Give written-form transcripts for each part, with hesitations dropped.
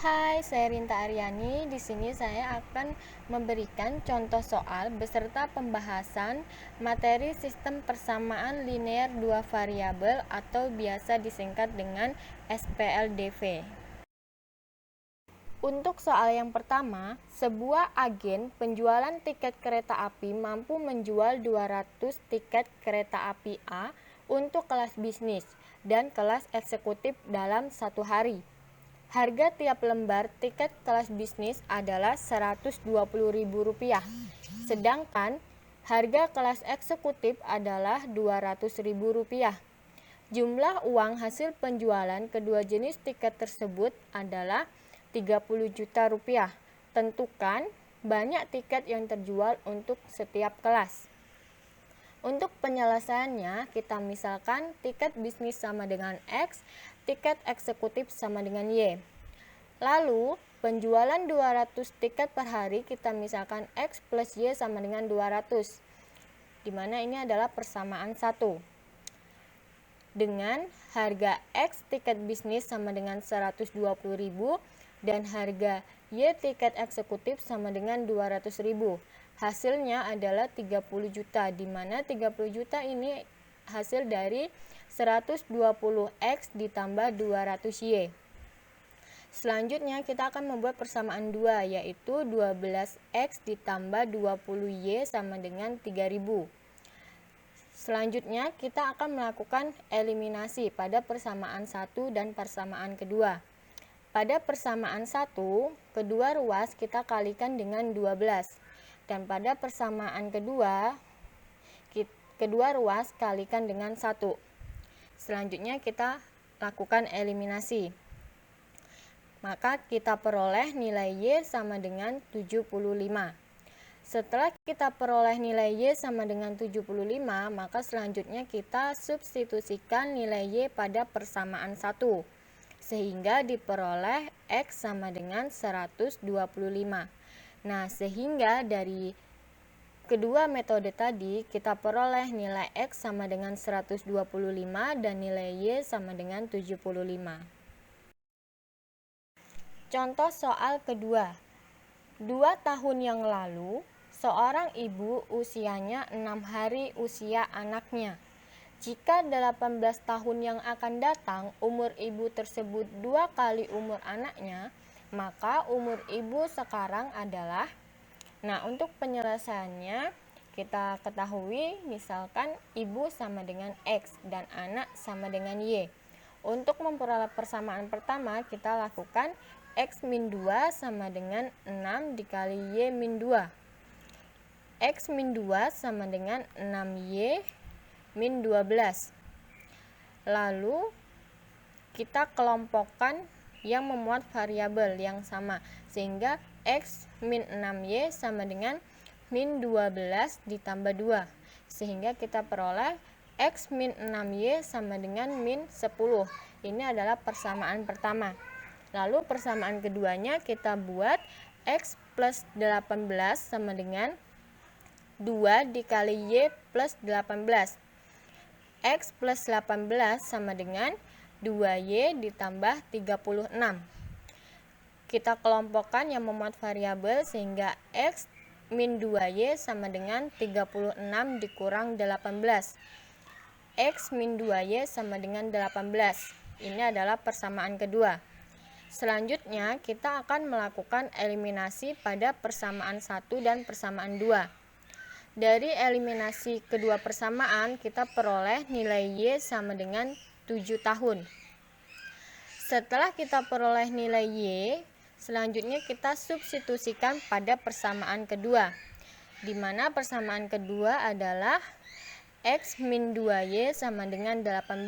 Hai, saya Rinta Aryani. Di sini saya akan memberikan contoh soal beserta pembahasan materi sistem persamaan linear dua variabel atau biasa disingkat dengan SPLDV. Untuk soal yang pertama, sebuah agen penjualan tiket kereta api mampu menjual 200 tiket kereta api A untuk kelas bisnis dan kelas eksekutif dalam satu hari. Harga tiap lembar tiket kelas bisnis adalah Rp120.000, sedangkan harga kelas eksekutif adalah Rp200.000. Jumlah uang hasil penjualan kedua jenis tiket tersebut adalah Rp30 juta. Tentukan banyak tiket yang terjual untuk setiap kelas. Untuk penyelesaiannya, kita misalkan tiket bisnis sama dengan X, tiket eksekutif sama dengan Y. Lalu, penjualan 200 tiket per hari kita misalkan X plus Y sama dengan 200, di mana ini adalah persamaan 1. Dengan harga X tiket bisnis sama dengan Rp120.000 dan harga Y tiket eksekutif sama dengan Rp200.000. Hasilnya adalah 30 juta, di mana 30 juta ini hasil dari 120X ditambah 200Y. Selanjutnya kita akan membuat persamaan 2, yaitu 12X ditambah 20Y sama dengan 3000. Selanjutnya kita akan melakukan eliminasi pada persamaan 1 dan persamaan kedua. Pada persamaan 1, kedua ruas kita kalikan dengan 12. Dan pada persamaan kedua ruas kalikan dengan 1. Selanjutnya kita lakukan eliminasi. Maka kita peroleh nilai Y sama dengan 75. Setelah kita peroleh nilai Y sama dengan 75, maka selanjutnya kita substitusikan nilai Y pada persamaan 1. Sehingga diperoleh X sama dengan 125. Nah, sehingga dari kedua metode tadi kita peroleh nilai X sama dengan 125 dan nilai Y sama dengan 75. Contoh soal kedua. 2 tahun yang lalu, seorang ibu usianya 6 hari usia anaknya. Jika 18 tahun yang akan datang umur ibu tersebut 2 kali umur anaknya, maka umur ibu sekarang adalah. Nah, untuk penyelesaiannya kita ketahui misalkan ibu sama dengan X dan anak sama dengan Y. Untuk memperoleh persamaan pertama kita lakukan X min 2 sama dengan 6 dikali Y min 2. X min 2 sama dengan 6Y min 12. Lalu kita kelompokkan yang memuat variabel yang sama, sehingga X min 6Y sama dengan min 12 ditambah 2. Sehingga kita peroleh X min 6Y sama dengan min 10. Ini adalah persamaan pertama. Lalu persamaan keduanya kita buat X plus 18 sama dengan 2 dikali Y plus 18. X plus 18 sama dengan 2Y ditambah 36. Kita kelompokkan yang memuat variabel sehingga X min 2Y sama dengan 36 dikurang 18. X min 2Y sama dengan 18. Ini adalah persamaan kedua. Selanjutnya kita akan melakukan eliminasi pada persamaan 1 dan persamaan 2. Dari eliminasi kedua persamaan kita peroleh nilai Y sama dengan 7 tahun. Setelah kita peroleh nilai Y, selanjutnya kita substitusikan pada persamaan kedua, di mana persamaan kedua adalah X min 2Y sama dengan 18.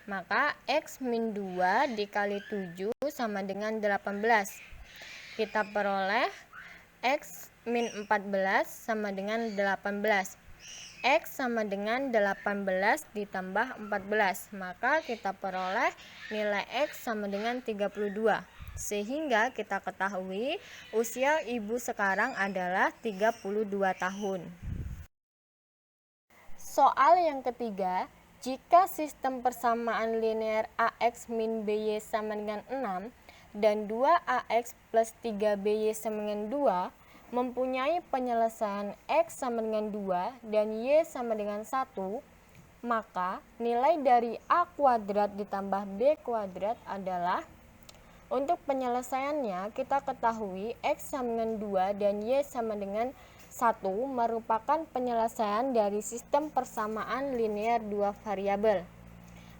Maka X min 2 dikali 7 sama dengan 18. Kita peroleh X min 14 sama dengan 18. X sama dengan 18 ditambah 14. Maka kita peroleh nilai X sama dengan 32. Sehingga kita ketahui usia ibu sekarang adalah 32 tahun. Soal yang ketiga. Jika sistem persamaan linear AX min BY sama dengan 6, dan 2AX plus 3BY sama dengan 2 mempunyai penyelesaian X sama dengan 2 dan Y sama dengan 1, maka nilai dari A kuadrat ditambah B kuadrat adalah, untuk penyelesaiannya kita ketahui X sama dengan 2 dan Y sama dengan 1 merupakan penyelesaian dari sistem persamaan linear dua variabel.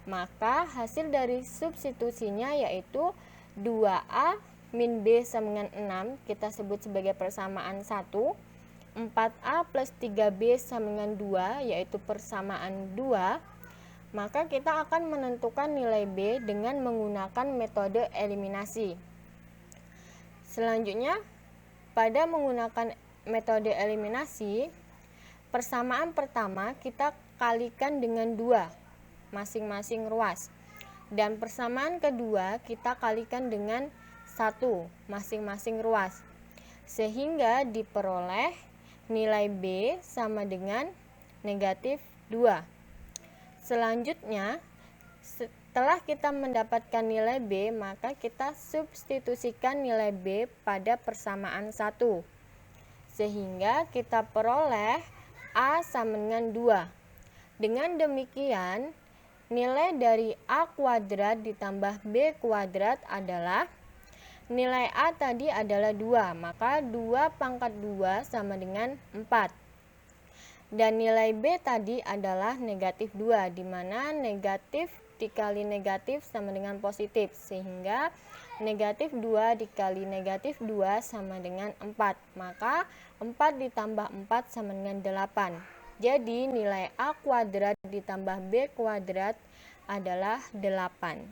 Maka hasil dari substitusinya yaitu 2A min B sama dengan 6 kita sebut sebagai persamaan 1, 4A plus 3B sama dengan 2 yaitu persamaan 2, maka kita akan menentukan nilai B dengan menggunakan metode eliminasi. Selanjutnya, pada menggunakan metode eliminasi, persamaan pertama kita kalikan dengan 2 masing-masing ruas, dan persamaan kedua kita kalikan dengan 1 masing-masing ruas, sehingga diperoleh nilai B sama dengan negatif 2. Selanjutnya, setelah kita mendapatkan nilai B, maka kita substitusikan nilai B pada persamaan 1, sehingga kita peroleh A sama dengan 2. Dengan demikian, nilai dari A kuadrat ditambah B kuadrat adalah, nilai A tadi adalah 2, maka 2 pangkat 2 sama dengan 4. Dan nilai B tadi adalah negatif 2, di mana negatif dikali negatif sama dengan positif, sehingga negatif 2 dikali negatif 2 sama dengan 4. Maka 4 ditambah 4 sama dengan 8. Jadi nilai A kuadrat ditambah B kuadrat adalah 8.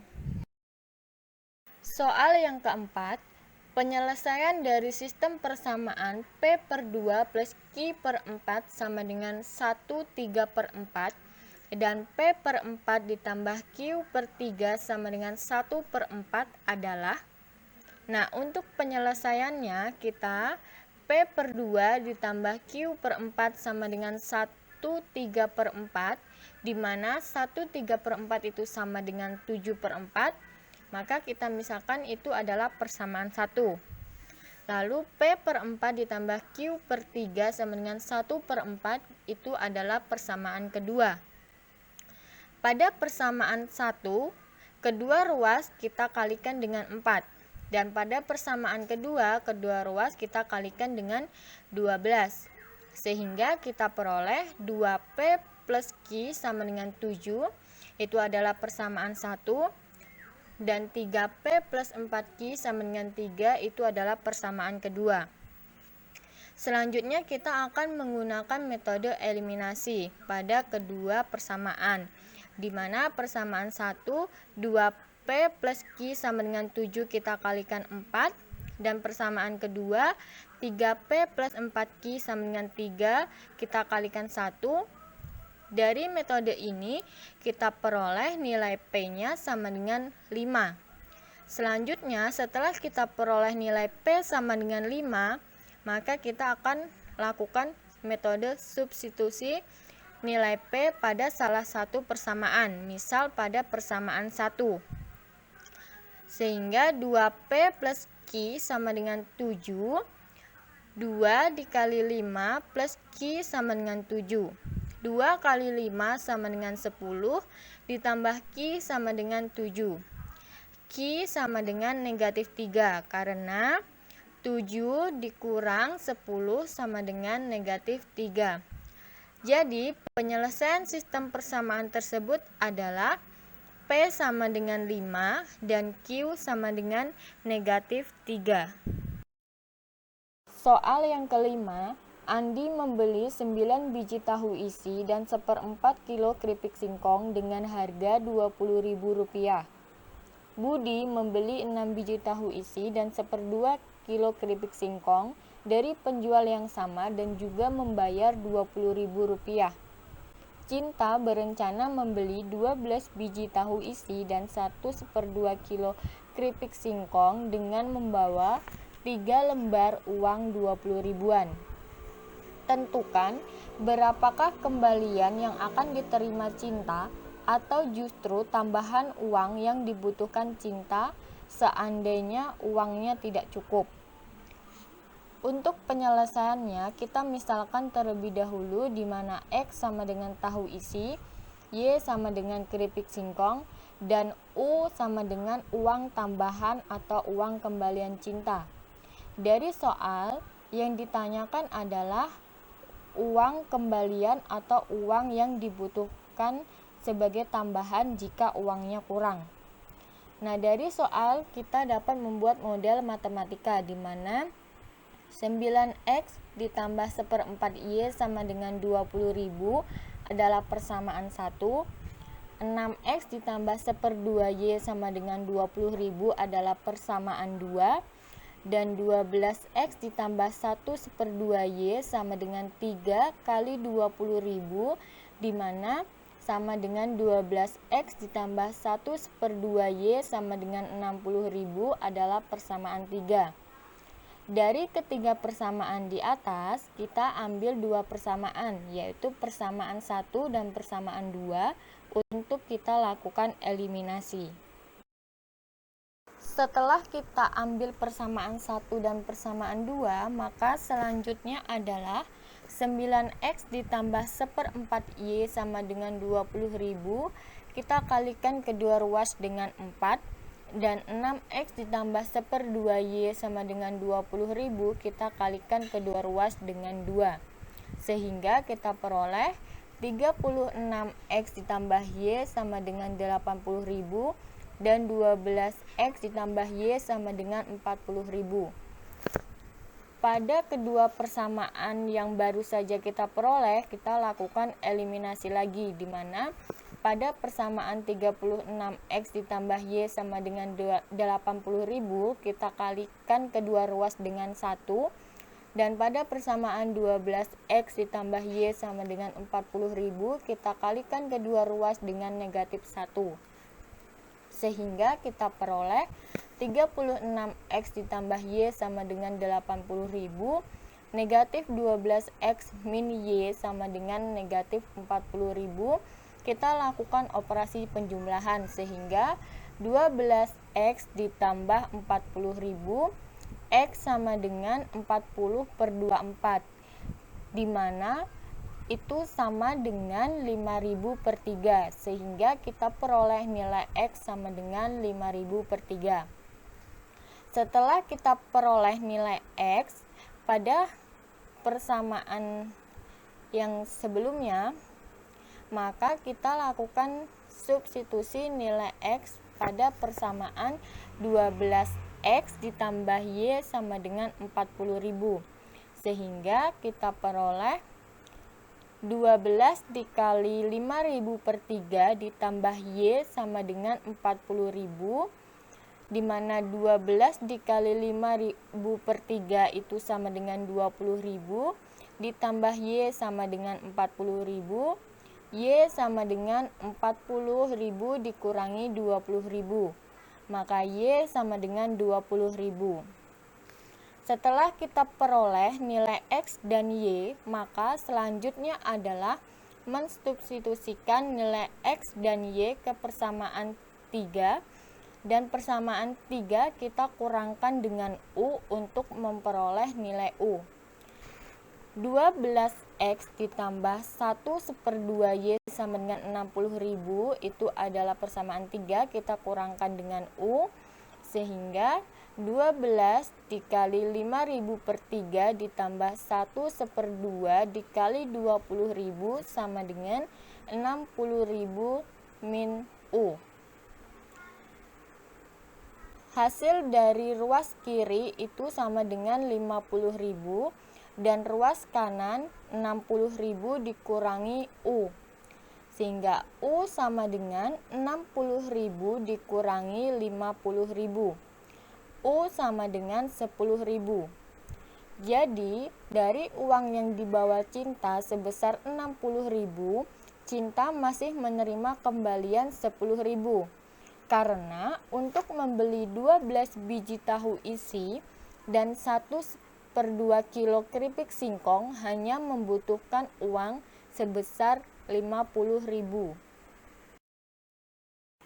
Soal yang keempat, penyelesaian dari sistem persamaan P per 2 plus Q per 4 sama dengan 1 3 per 4 dan P per 4 ditambah Q per 3 sama dengan 1 per 4 adalah, nah untuk penyelesaiannya kita P per 2 ditambah Q per 4 sama dengan 1 3 per 4, di mana 1 3 per 4 itu sama dengan 7 per 4, maka kita misalkan itu adalah persamaan 1. Lalu P per 4 ditambah Q per 3 sama dengan 1 per 4 itu adalah persamaan kedua. Pada persamaan 1, kedua ruas kita kalikan dengan 4. Dan pada persamaan kedua ruas kita kalikan dengan 12. Sehingga kita peroleh 2P plus Q sama dengan 7, itu adalah persamaan 1. Dan 3P plus 4Q sama dengan 3 itu adalah persamaan kedua. Selanjutnya kita akan menggunakan metode eliminasi pada kedua persamaan, di mana persamaan 1 2P plus Q sama dengan 7 kita kalikan 4, dan persamaan kedua 3P plus 4Q sama dengan 3 kita kalikan 1. Dari metode ini kita peroleh nilai P-nya sama dengan 5. Selanjutnya, setelah kita peroleh nilai P sama dengan 5, maka kita akan lakukan metode substitusi nilai P pada salah satu persamaan, misal pada persamaan 1. Sehingga 2P plus Q sama dengan 7, 2 dikali 5 plus Q sama dengan 7. 2 kali 5 sama dengan 10, ditambah Q sama dengan 7. Q sama dengan negatif 3, karena 7 dikurang 10 sama dengan negatif 3. Jadi, penyelesaian sistem persamaan tersebut adalah P sama dengan 5 dan Q sama dengan negatif 3. Soal yang kelima, Andi membeli 9 biji tahu isi dan 1/4 kilo keripik singkong dengan harga Rp20.000. Budi membeli 6 biji tahu isi dan 1/2 kilo keripik singkong dari penjual yang sama dan juga membayar Rp20.000. Cinta berencana membeli 12 biji tahu isi dan 1/2 kilo keripik singkong dengan membawa 3 lembar uang 20 ribuan. Tentukan berapakah kembalian yang akan diterima Cinta atau justru tambahan uang yang dibutuhkan Cinta seandainya uangnya tidak cukup. Untuk penyelesaiannya, kita misalkan terlebih dahulu di mana X sama dengan tahu isi, Y sama dengan keripik singkong, dan U sama dengan uang tambahan atau uang kembalian cinta. Dari soal, yang ditanyakan adalah uang kembalian atau uang yang dibutuhkan sebagai tambahan jika uangnya kurang. Nah, dari soal kita dapat membuat model matematika di mana 9X ditambah 1/4 Y sama dengan 20.000 adalah persamaan 1. 6X ditambah 1/2 Y sama dengan 20.000 adalah persamaan 2. Dan 12X ditambah 1/2 Y sama dengan 3 kali 20.000, di mana sama dengan 12X ditambah 1/2 Y sama dengan 60.000 adalah persamaan 3. Dari ketiga persamaan di atas, kita ambil dua persamaan, yaitu persamaan 1 dan persamaan 2 untuk kita lakukan eliminasi. Setelah kita ambil persamaan 1 dan persamaan 2, maka selanjutnya adalah 9X ditambah 1/4 Y sama dengan 20.000, kita kalikan kedua ruas dengan 4. Dan 6X ditambah 1/2 Y sama dengan 20.000, kita kalikan kedua ruas dengan 2. Sehingga kita peroleh 36X ditambah Y sama dengan 80.000 dan 12X ditambah Y sama dengan 40.000. Pada kedua persamaan yang baru saja kita peroleh, kita lakukan eliminasi lagi, di mana pada persamaan 36X ditambah Y sama dengan 80.000, kita kalikan kedua ruas dengan 1. Dan pada persamaan 12X ditambah Y sama dengan 40.000, kita kalikan kedua ruas dengan negatif 1. Sehingga kita peroleh 36X ditambah Y sama dengan 80.000, negatif 12X min Y sama dengan negatif 40.000. Kita lakukan operasi penjumlahan, sehingga 12X ditambah 40.000, X sama dengan 40/24, di mana itu sama dengan 5.000/3, sehingga kita peroleh nilai X sama dengan 5.000/3. Setelah kita peroleh nilai X pada persamaan yang sebelumnya, maka kita lakukan substitusi nilai X pada persamaan 12X ditambah Y sama dengan 40.000, sehingga kita peroleh 12 dikali 5.000/3 ditambah Y sama dengan 40.000, di mana 12 dikali 5.000/3 itu sama dengan 20.000, ditambah Y sama dengan 40.000, Y sama dengan 40.000 dikurangi 20.000, maka Y sama dengan 20.000. Setelah kita peroleh nilai X dan Y, maka selanjutnya adalah mensubstitusikan nilai X dan Y ke persamaan 3, dan persamaan 3 kita kurangkan dengan U untuk memperoleh nilai U. 12X ditambah 1/2 Y sama dengan 60.000 itu adalah persamaan 3, kita kurangkan dengan U, sehingga 12 dikali 5.000/3 ditambah 1/2 dikali 20.000 sama dengan 60.000 min U. Hasil dari ruas kiri itu sama dengan 50.000, dan ruas kanan 60.000 dikurangi U, sehingga U sama dengan 60.000 dikurangi 50.000. U sama dengan 10.000. Jadi, dari uang yang dibawa Cinta sebesar 60.000, Cinta masih menerima kembalian 10.000. Karena untuk membeli 12 biji tahu isi dan 1/2 kilo keripik singkong hanya membutuhkan uang sebesar 50.000.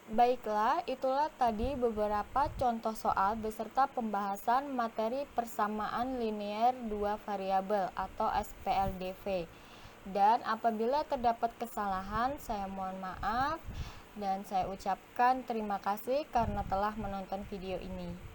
Baiklah, itulah tadi beberapa contoh soal beserta pembahasan materi persamaan linear dua variabel atau SPLDV. Dan apabila terdapat kesalahan, saya mohon maaf dan saya ucapkan terima kasih karena telah menonton video ini.